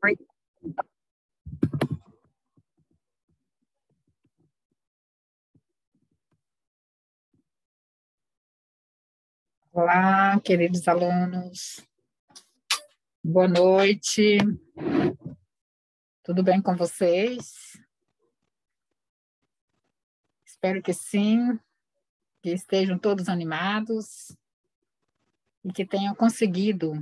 Oi. Olá, queridos alunos. Boa noite. Tudo bem com vocês? Espero que sim, que estejam todos animados e que tenham conseguido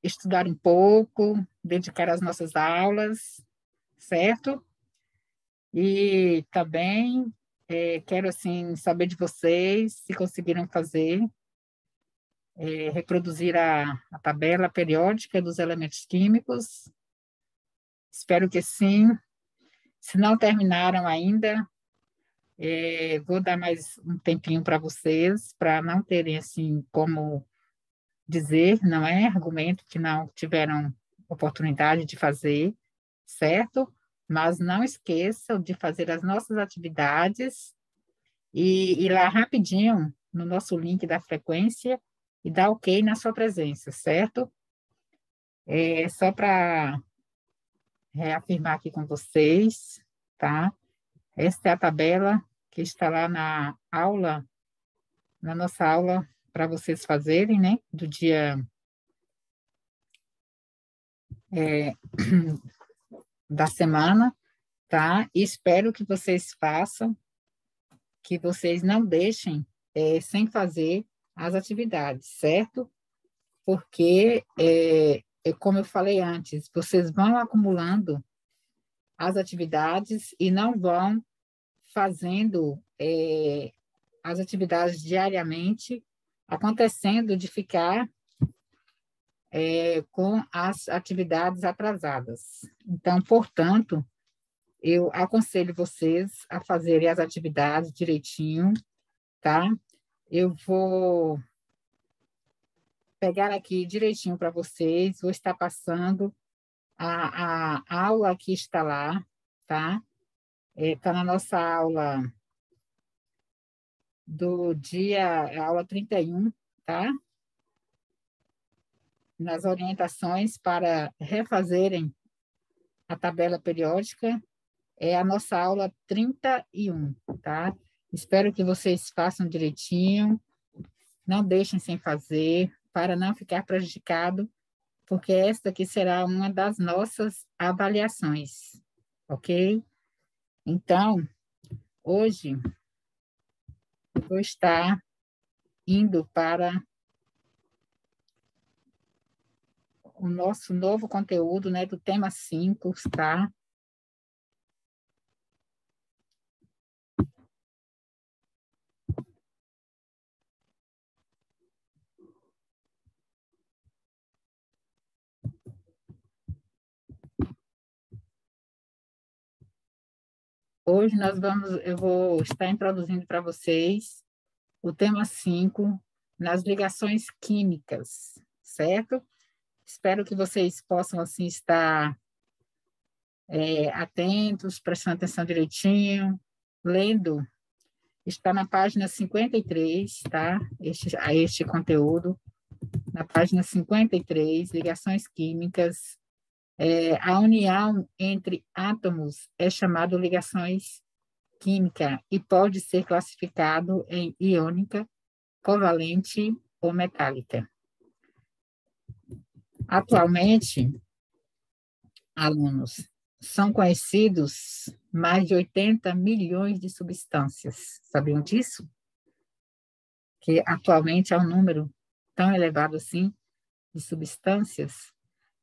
estudar um pouco, dedicar às nossas aulas, certo? E também quero assim saber de vocês se conseguiram reproduzir a tabela periódica dos elementos químicos. Espero que sim. Se não terminaram ainda, vou dar mais um tempinho para vocês, para não terem assim como dizer, não é argumento que não tiveram oportunidade de fazer, certo? Mas não esqueçam de fazer as nossas atividades e ir lá rapidinho no nosso link da frequência e dar ok na sua presença, certo? Só para reafirmar aqui com vocês, tá? Esta é a tabela que está lá na nossa aula, para vocês fazerem, né? Do dia da semana, tá? E espero que vocês façam, que vocês não deixem sem fazer as atividades, certo? Porque, como eu falei antes, vocês vão acumulando as atividades e não vão fazendo as atividades diariamente, acontecendo de ficar com as atividades atrasadas. Então, portanto, eu aconselho vocês a fazerem as atividades direitinho, tá? Eu vou pegar aqui direitinho para vocês, vou estar passando a aula que está lá, tá? Está na nossa aula do dia, aula 31, tá? Nas orientações para refazerem a tabela periódica, é a nossa aula 31, tá? Espero que vocês façam direitinho, não deixem sem fazer, para não ficar prejudicado, porque esta aqui será uma das nossas avaliações, ok? Então, hoje, eu vou estar indo para o nosso novo conteúdo, né, do tema 5, tá? Hoje eu vou estar introduzindo para vocês o tema 5 nas ligações químicas, certo? Espero que vocês possam, assim, estar atentos, prestando atenção direitinho, lendo. Está na página 53, tá? Este conteúdo, na página 53, ligações químicas. A união entre átomos é chamada ligações química e pode ser classificado em iônica, covalente ou metálica. Atualmente, alunos, são conhecidos mais de 80 milhões de substâncias. Sabiam disso? Que atualmente é um número tão elevado assim de substâncias,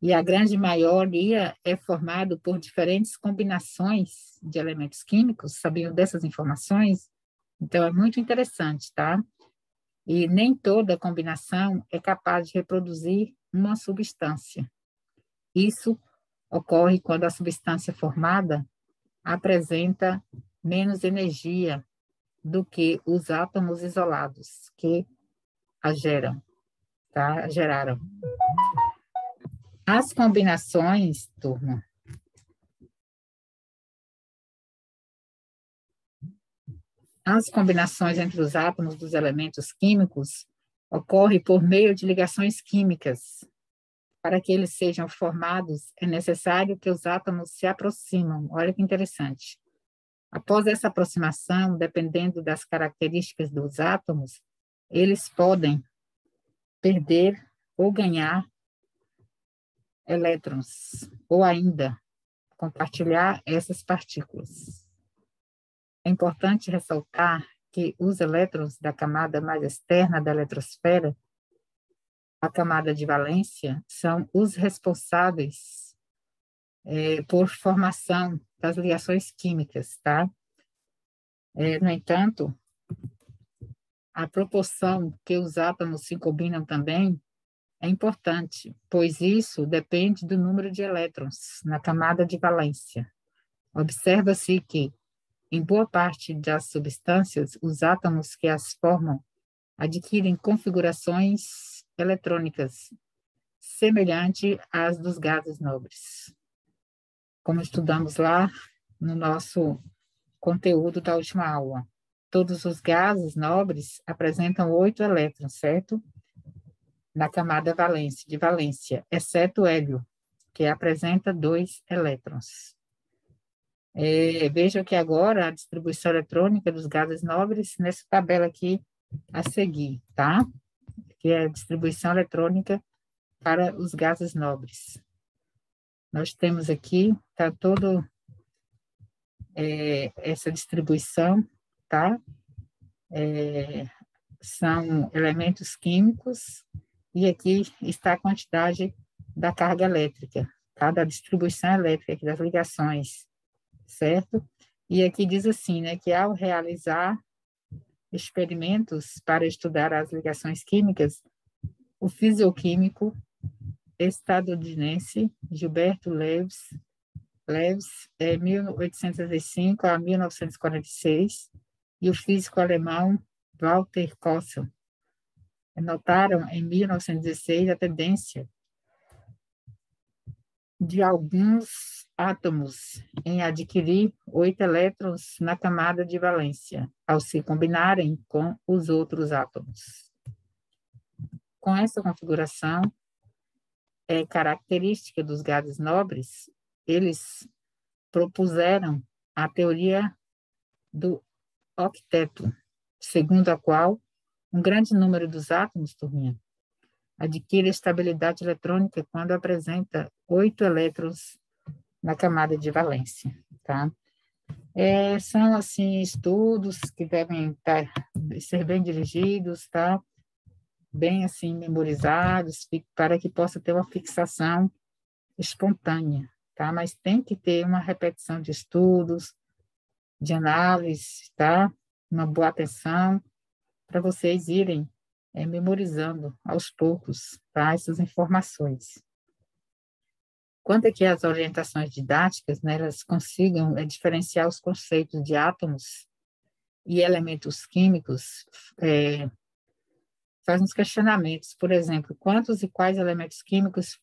e a grande maioria é formado por diferentes combinações de elementos químicos. Sabiam dessas informações? Então, é muito interessante, tá? E nem toda combinação é capaz de reproduzir uma substância. Isso ocorre quando a substância formada apresenta menos energia do que os átomos isolados que a geram, tá? Geraram. As combinações, turma, as combinações entre os átomos dos elementos químicos ocorrem por meio de ligações químicas, Para que eles sejam formados, é necessário que os átomos se aproximam. Olha que interessante. Após essa aproximação, dependendo das características dos átomos, eles podem perder ou ganhar elétrons, ou ainda compartilhar essas partículas. É importante ressaltar que os elétrons da camada mais externa da eletrosfera, a camada de valência, são os responsáveis por formação das ligações químicas, tá? No entanto, a proporção que os átomos se combinam também é importante, pois isso depende do número de elétrons na camada de valência. Observa-se que, em boa parte das substâncias, os átomos que as formam adquirem configurações eletrônicas semelhantes às dos gases nobres, como estudamos lá no nosso conteúdo da última aula. Todos os gases nobres apresentam 8 elétrons, certo? Na camada de valência, exceto o hélio, que apresenta 2 elétrons. Veja que agora a distribuição eletrônica dos gases nobres nessa tabela aqui a seguir, tá? Que é a distribuição eletrônica para os gases nobres. Nós temos aqui, tá todo essa distribuição, tá? São elementos químicos e aqui está a quantidade da carga elétrica, tá? Da distribuição elétrica, das ligações, certo? E aqui diz assim, né, que ao realizar experimentos para estudar as ligações químicas, o fisioquímico estadunidense Gilberto Leves, 1805 a 1946, e o físico alemão Walter Kossel notaram em 1916 a tendência de alguns átomos em adquirir 8 elétrons na camada de valência, ao se combinarem com os outros átomos. Com essa configuração característica dos gases nobres, eles propuseram a teoria do octeto, segundo a qual um grande número dos átomos, turminha, adquire estabilidade eletrônica quando apresenta 8 elétrons na camada de valência, tá? São, assim, estudos que devem ser bem dirigidos, tá? Bem, assim, memorizados, para que possa ter uma fixação espontânea, tá? Mas tem que ter uma repetição de estudos, de análise, tá? Uma boa atenção, para vocês irem memorizando aos poucos, tá? Essas informações. Quanto é que as orientações didáticas, né, elas consigam diferenciar os conceitos de átomos e elementos químicos, faz uns questionamentos. Por exemplo, quantos e quais elementos químicos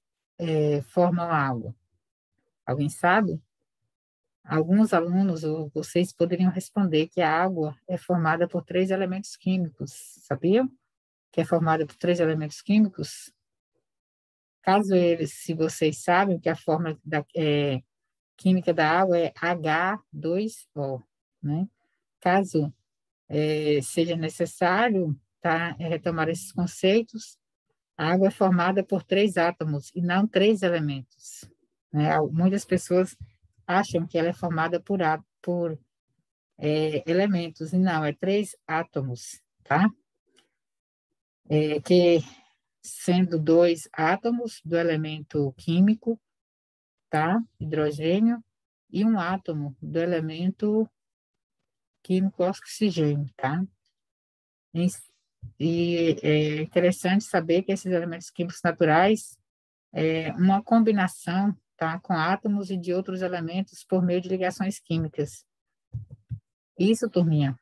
formam a água? Alguém sabe? Alguns alunos, ou vocês poderiam responder que a água é formada por 3 elementos químicos, sabiam? Que é formada por 3 elementos químicos? Caso se vocês sabem que a fórmula química da água é H2O, né? Caso seja necessário, tá, retomar esses conceitos, a água é formada por 3 átomos e não 3 elementos, né? Muitas pessoas acham que ela é formada por elementos, e não, é 3 átomos, tá? Que sendo 2 átomos do elemento químico, tá? Hidrogênio, e um átomo do elemento químico oxigênio, tá? E é interessante saber que esses elementos químicos naturais uma combinação, tá, com átomos e de outros elementos por meio de ligações químicas. Isso, turminha,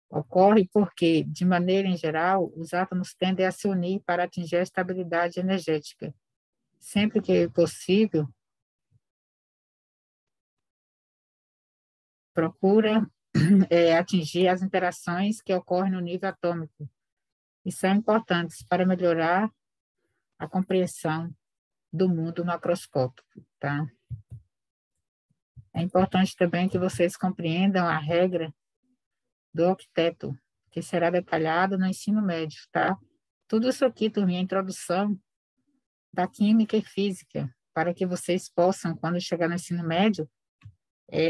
ocorre porque, de maneira em geral, os átomos tendem a se unir para atingir a estabilidade energética. Sempre que possível, procura atingir as interações que ocorrem no nível atômico e são importantes para melhorar a compreensão do mundo macroscópico, tá? É importante também que vocês compreendam a regra do octeto, que será detalhado no ensino médio, tá? Tudo isso aqui, turminha, é introdução da química e física, para que vocês possam, quando chegar no ensino médio,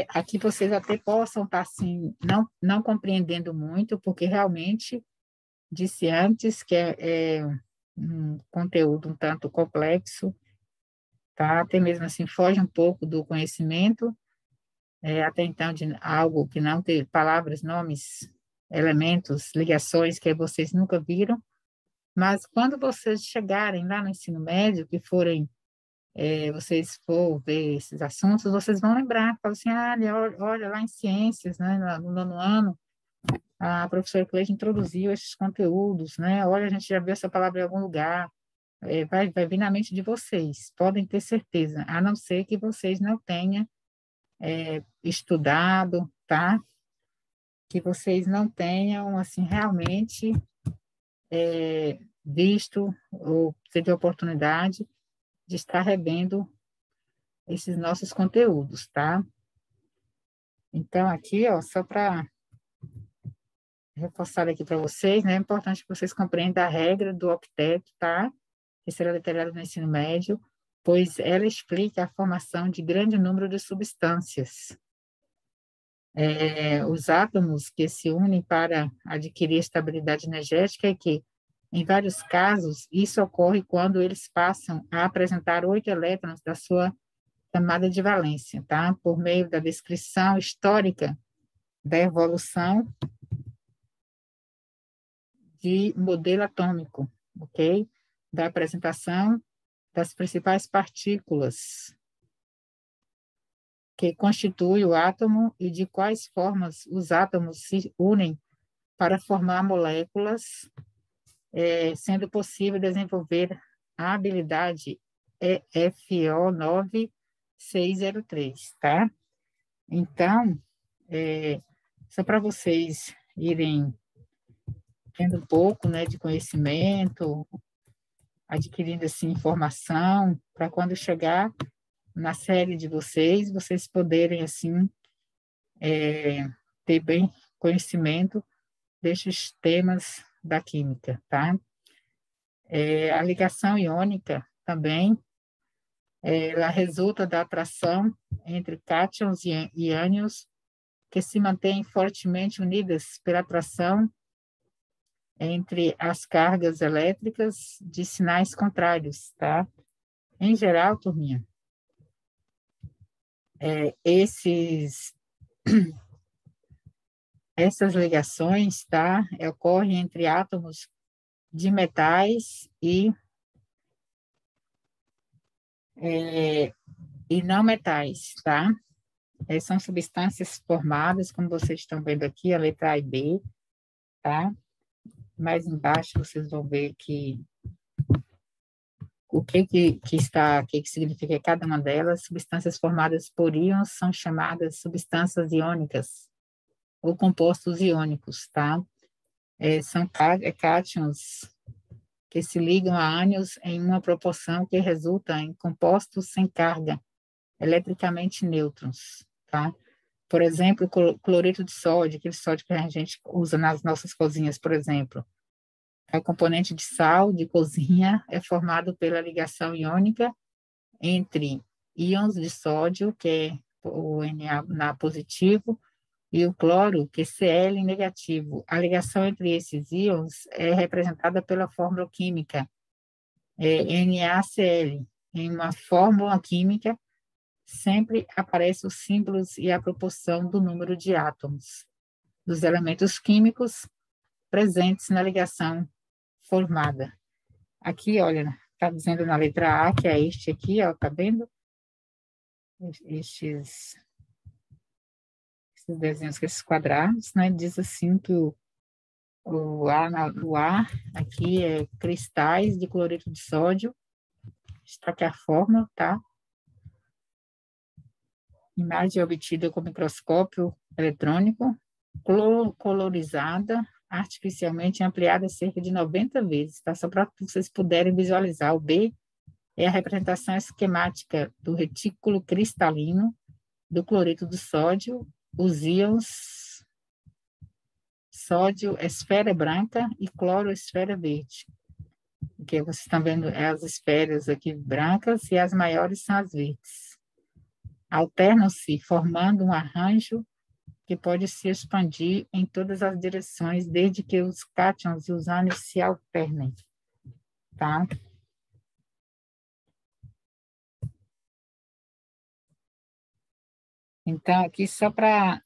aqui vocês até possam estar, assim, não compreendendo muito, porque realmente, disse antes, que é um conteúdo um tanto complexo, tá? Até mesmo assim, foge um pouco do conhecimento, até então, de algo que não tem palavras, nomes, elementos, ligações que vocês nunca viram, mas quando vocês chegarem lá no ensino médio, que forem, vocês for ver esses assuntos, vocês vão lembrar, falam assim, olha lá em ciências, né, no nono ano, a professora Cleide introduziu esses conteúdos, né, olha, a gente já viu essa palavra em algum lugar, vai vir na mente de vocês, podem ter certeza, a não ser que vocês não tenham estudado, tá? Que vocês não tenham, assim, realmente visto ou teve a oportunidade de estar revendo esses nossos conteúdos, tá? Então, aqui, ó, só para reforçar aqui para vocês, né, é importante que vocês compreendam a regra do octeto, tá? Que será detalhada no ensino médio, pois ela explica a formação de grande número de substâncias. Os átomos que se unem para adquirir estabilidade energética é que, em vários casos, isso ocorre quando eles passam a apresentar 8 elétrons da sua camada de valência, tá? Por meio da descrição histórica da evolução de modelo atômico, ok? Da apresentação das principais partículas que constituem o átomo e de quais formas os átomos se unem para formar moléculas, sendo possível desenvolver a habilidade EFO9603, tá? Então, só para vocês irem tendo um pouco, né, de conhecimento, adquirindo, assim, informação, para quando chegar na série de vocês, vocês poderem, assim, ter bem conhecimento destes temas da química, tá? A ligação iônica também, ela resulta da atração entre cátions e ânions que se mantêm fortemente unidas pela atração entre as cargas elétricas de sinais contrários, tá? Em geral, turminha, essas ligações, tá? Ocorrem entre átomos de metais e não metais, tá? São substâncias formadas, como vocês estão vendo aqui, a letra A e B, tá? Mais embaixo vocês vão ver que o que significa cada uma delas. Substâncias formadas por íons são chamadas substâncias iônicas ou compostos iônicos, tá? São cátions que se ligam a ânions em uma proporção que resulta em compostos sem carga, eletricamente nêutrons, tá? Por exemplo, cloreto de sódio, aquele sódio que a gente usa nas nossas cozinhas, por exemplo. O componente de sal de cozinha é formado pela ligação iônica entre íons de sódio, que é o Na positivo, e o cloro, que é Cl negativo. A ligação entre esses íons é representada pela fórmula química NaCl. Em uma fórmula química, sempre aparecem os símbolos e a proporção do número de átomos dos elementos químicos presentes na ligação formada. Aqui, olha, está dizendo na letra A, que é este aqui, ó, tá vendo? Estes desenhos com esses quadrados, né? Diz assim que o A aqui é cristais de cloreto de sódio. Está aqui a fórmula, tá? Imagem obtida com microscópio eletrônico, colorizada, artificialmente ampliada cerca de 90 vezes, tá? Só para vocês puderem visualizar. O B é a representação esquemática do retículo cristalino do cloreto do sódio, os íons sódio, esfera branca, e cloro, esfera verde. Que vocês estão vendo as esferas aqui brancas e as maiores são as verdes. Alternam-se, formando um arranjo que pode se expandir em todas as direções, desde que os cátions e os ânions se alternem. Tá? Então, aqui só para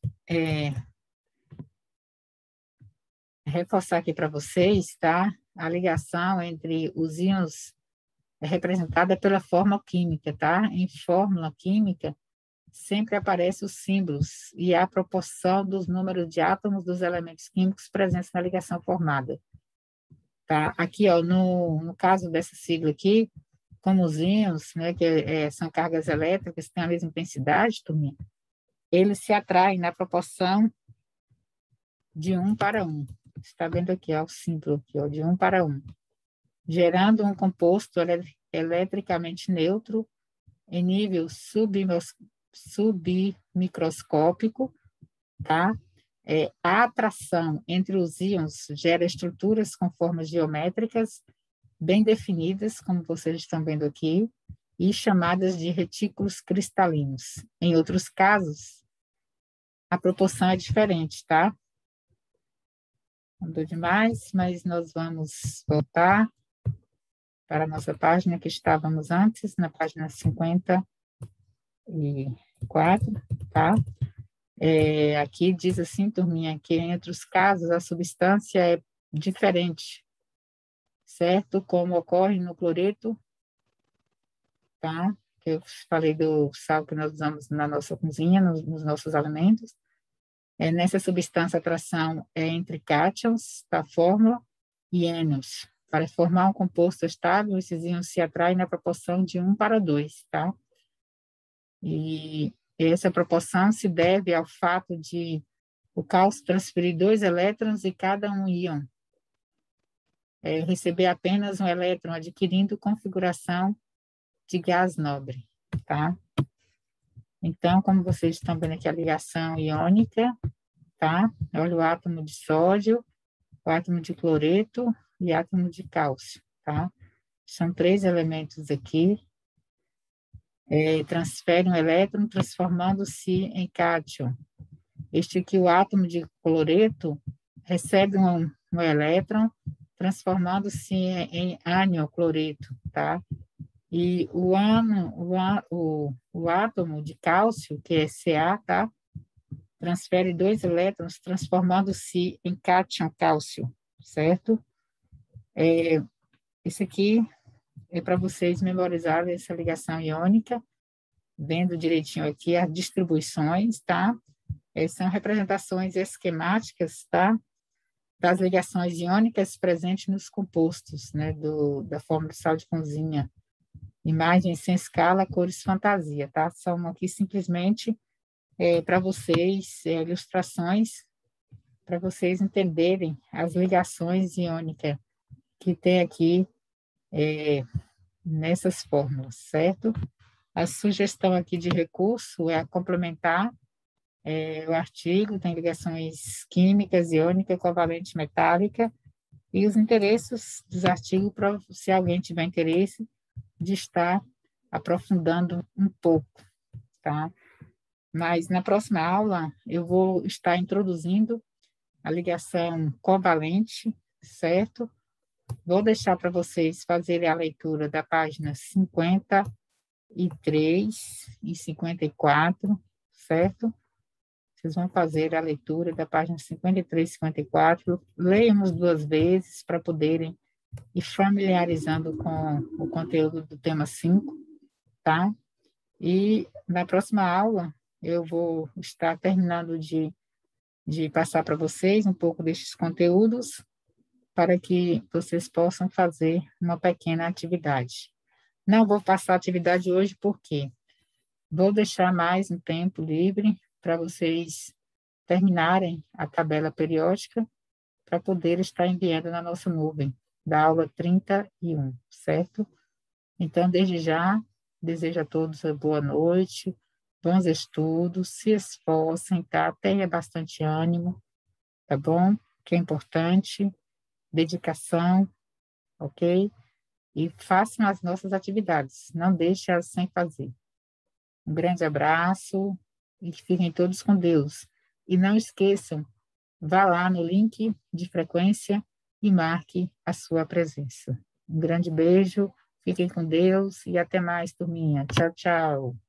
reforçar aqui para vocês, tá? A ligação entre os íons é representada pela fórmula química, tá? Em fórmula química, sempre aparecem os símbolos e a proporção dos números de átomos dos elementos químicos presentes na ligação formada. Tá? Aqui, ó, no caso dessa sigla aqui, como os íons, né, que são cargas elétricas, têm a mesma intensidade, turminha, eles se atraem na proporção de 1 para 1. Está vendo aqui, ó, o símbolo aqui, ó, de 1 para 1. Gerando um composto eletricamente neutro em nível submicroscópico, tá? A atração entre os íons gera estruturas com formas geométricas bem definidas, como vocês estão vendo aqui, e chamadas de retículos cristalinos. Em outros casos, a proporção é diferente, tá? Andou demais, mas nós vamos voltar para a nossa página que estávamos antes, na página 54, tá? Aqui diz assim, turminha, que entre os casos a substância é diferente, certo? Como ocorre no cloreto, tá? Que eu falei do sal que nós usamos na nossa cozinha, nos nossos alimentos. Nessa substância, a atração é entre cátions, da fórmula, e ânions. Para formar um composto estável, esses íons se atraem na proporção de 1 para 2, tá? E essa proporção se deve ao fato de o cálcio transferir 2 elétrons e cada um íon receber apenas um elétron, adquirindo configuração de gás nobre, tá? Então, como vocês estão vendo aqui a ligação iônica, tá? Olha o átomo de sódio, o átomo de cloreto e átomo de cálcio, tá? São 3 elementos aqui, transferem um elétron, transformando-se em cátion. Este aqui, o átomo de cloreto, recebe um elétron, transformando-se em ânion cloreto, tá? E o átomo de cálcio, que é Ca, tá? Transfere 2 elétrons, transformando-se em cátion cálcio, certo? Esse aqui é para vocês memorizarem essa ligação iônica, vendo direitinho aqui as distribuições, tá? São representações esquemáticas, tá? Das ligações iônicas presentes nos compostos, né? Da fórmula de sal de cozinha. Imagens sem escala, cores fantasia, tá? São aqui simplesmente para vocês, ilustrações, para vocês entenderem as ligações iônicas que tem aqui nessas fórmulas, certo? A sugestão aqui de recurso é complementar o artigo, tem ligações químicas, iônica, covalente, metálica, e os interesses dos artigos, se alguém tiver interesse, de estar aprofundando um pouco, tá? Mas na próxima aula eu vou estar introduzindo a ligação covalente, certo? Vou deixar para vocês fazerem a leitura da página 53 e 54, certo? Vocês vão fazer a leitura da página 53 e 54, leiam 2 vezes para poderem ir familiarizando com o conteúdo do tema 5, tá? E na próxima aula eu vou estar terminando de passar para vocês um pouco destes conteúdos para que vocês possam fazer uma pequena atividade. Não vou passar a atividade hoje porque vou deixar mais um tempo livre para vocês terminarem a tabela periódica para poder estar enviando na nossa nuvem da aula 31, certo? Então, desde já, desejo a todos uma boa noite, bons estudos, se esforcem, tá? Tenha bastante ânimo, tá bom? Que é importante, dedicação, ok? E façam as nossas atividades, não deixe-as sem fazer. Um grande abraço e fiquem todos com Deus. E não esqueçam, vá lá no link de frequência e marque a sua presença. Um grande beijo, fiquem com Deus e até mais, turminha. Tchau, tchau.